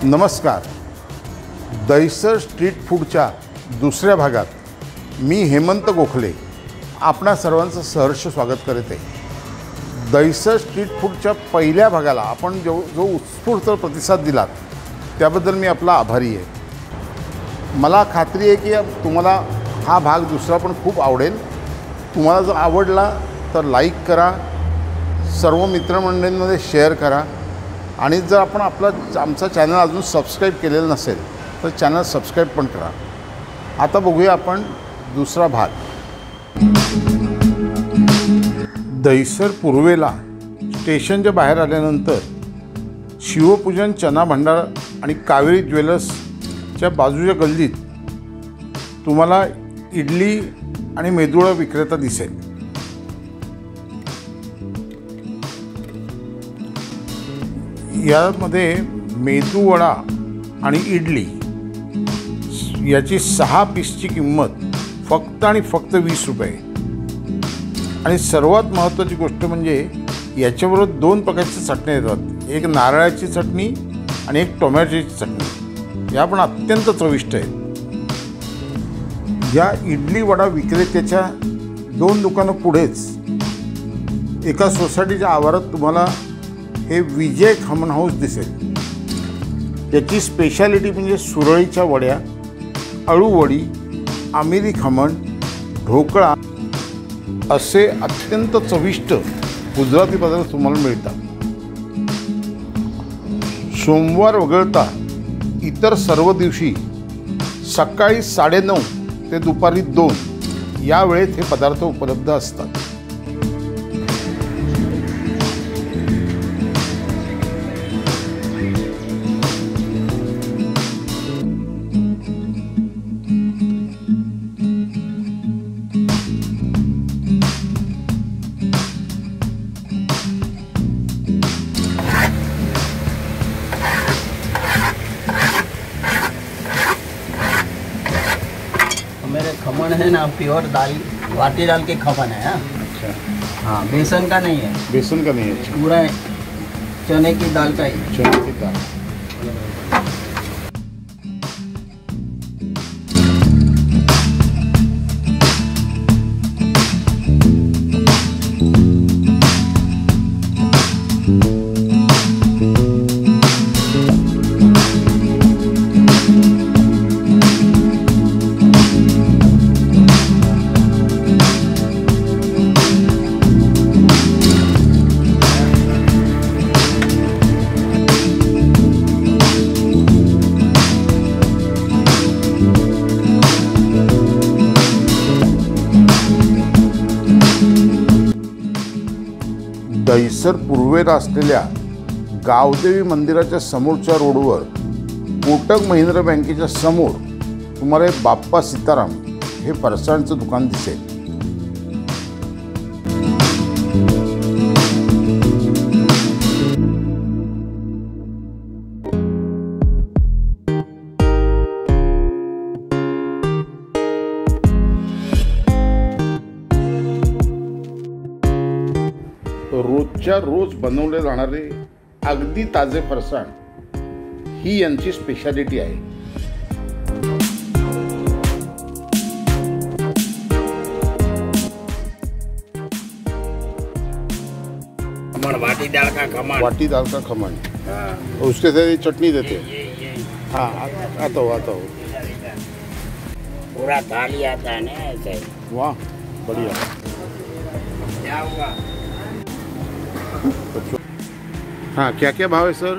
नमस्कार. दहिसर स्ट्रीट फूडच्या दुसऱ्या भागात मी हेमंत गोखले आपणा सर्वांचं सहर्ष स्वागत करत आहे. दहिसर स्ट्रीट फूडच्या पहिल्या भागाला आपण जो उत्स्फूर्त प्रतिसाद दिलात त्याबद्दल मी आपला आभारी आहे. मला खात्री आहे की तुम्हाला हा भाग दुसरा पण खूप आवडेल. तुम्हाला जर आवडला तर लाईक करा, सर्व मित्रमंडळींमध्ये शेअर करा आणि जर आपण आमचा चॅनल अजून सबस्क्राईब केलेलं नसेल तर चॅनल सबस्क्राईब पण करा. आता बघूया आपण दुसरा भाग. दहिसर पूर्वेला स्टेशनच्या बाहेर आल्यानंतर शिवपूजन चना भंडार आणि कावेरी ज्वेलर्सच्या बाजूच्या गल्लीत तुम्हाला इडली आणि मेदूवडा विक्रेता दिसेल. यामध्ये मेदूवडा आणि इडली याची 6 पीसची किंमत फक्त आणि फक्त 20 रुपये. आणि सर्वात महत्त्वाची गोष्ट म्हणजे याच्याबरोबर 2 प्रकारच्या चटण्या येतात. एक नारळाची चटणी आणि एक टोमॅटोची चटणी. या पण अत्यंत चविष्ट आहेत. या इडली वडा विक्रेत्याच्या 2 दुकानं पुढेच एका सोसायटीच्या आवारात तुम्हाला हे विजय खमण हाऊस दिसेल. याची स्पेशालिटी म्हणजे सुरळीच्या वड्या, अळूवडी, आमिरी खमण, ढोकळा असे अत्यंत चविष्ट गुजराती पदार्थ तुम्हाला मिळतात. सोमवार वगळता इतर सर्व दिवशी सकाळी 9:30 ते दुपारी 2 या वेळेत हे पदार्थ उपलब्ध असतात. मेरे खमन है ना प्योर दाल वाटी दाल के खमन है. अच्छा. हाँ, बेसन का नहीं है. बेसन का नहीं है. पूरा चने की दाल का ही. चने की दाल. दहिसर पूर्वेला असलेल्या गावदेवी मंदिराच्या समोरच्या रोडवर कोटक महिंद्रा बँकेच्या समोर तुम्हाला बाप्पा सीताराम हे फरसाणचं दुकान दिसेल. रोजच्या रोज बनवले जाणारे अगदी ताजे फरसाण ही यांची स्पेशालिटी आहे. खमण वाटी दाल का खमण. वाटी दाल का खमण. उसके साथ चटनी देते. हाँ, आता हो. पूरा दाल ही आता है ना ऐसे. वाह, बढ़िया. क्या हुआ? हाँ, क्या क्या भाव है सर?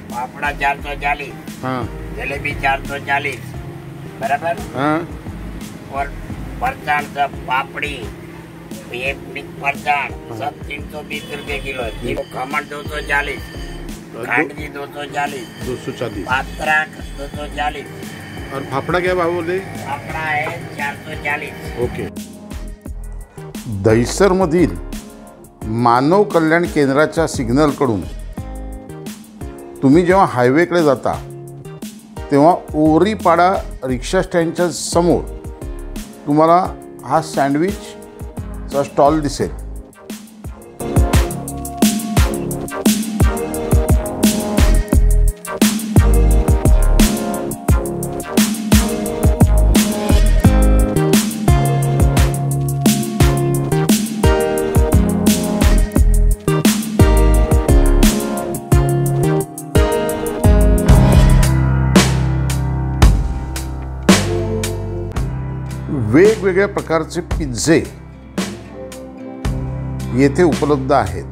पापड़ा 440. हाँ. जलेबी 440 बराबर. हाँ. और फरसाण सब पापड़ी ये फरसाण सब 320 रुपये किलो है. खमण 240, खांडवी 240, पात्रा 240 और फाफड़ा क्या भाव बोले? फाफड़ा है 440. ओके. दहिसर मधील मानव कल्याण केंद्राच्या सिग्नलकडून तुम्ही जेव्हा हायवेकडे जाता तेव्हा ओरीपाडा रिक्षा स्टँडच्या समोर तुम्हाला हा सँडविचचा स्टॉल दिसेल. वेगवेगळ्या प्रकारचे पिझ्झे येथे उपलब्ध आहेत.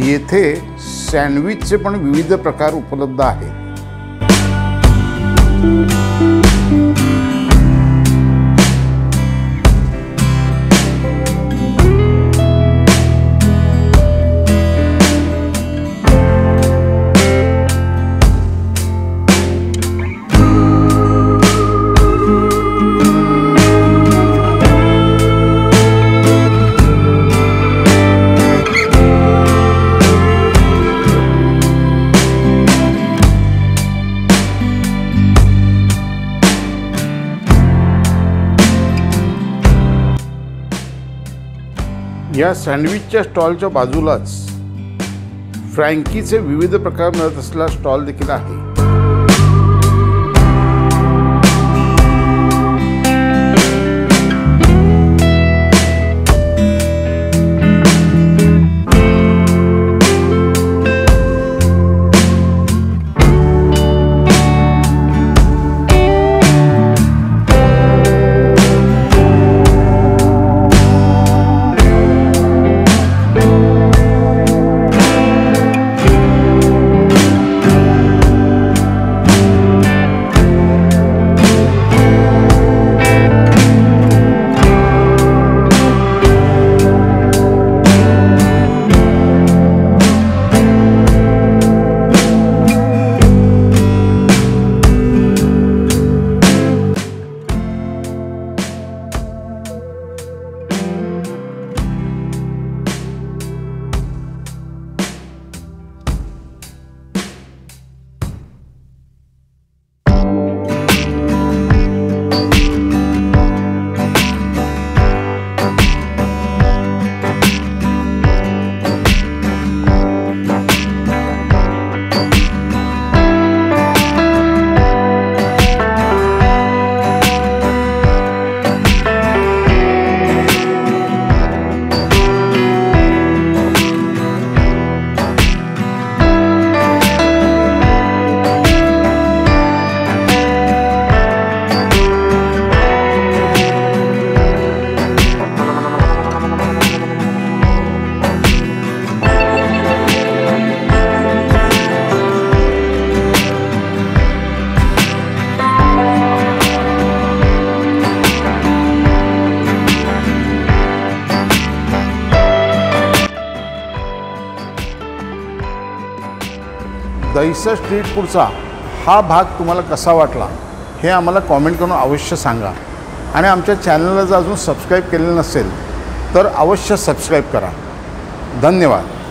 येथे सँडविचचे पण विविध प्रकार उपलब्ध आहेत. या सँडविचच्या स्टॉलच्या बाजूलाच फ्रँकीचे विविध प्रकार मिळत असलेला स्टॉल देखील आहे. दहिसर स्ट्रीट फूडचा हा भाग तुम्हाला कसा वाटला हे आम्हाला कॉमेंट करून अवश्य सांगा. आणि आमच्या चॅनलला जर अजून सबस्क्राईब केलेलं नसेल तर अवश्य सबस्क्राईब करा. धन्यवाद.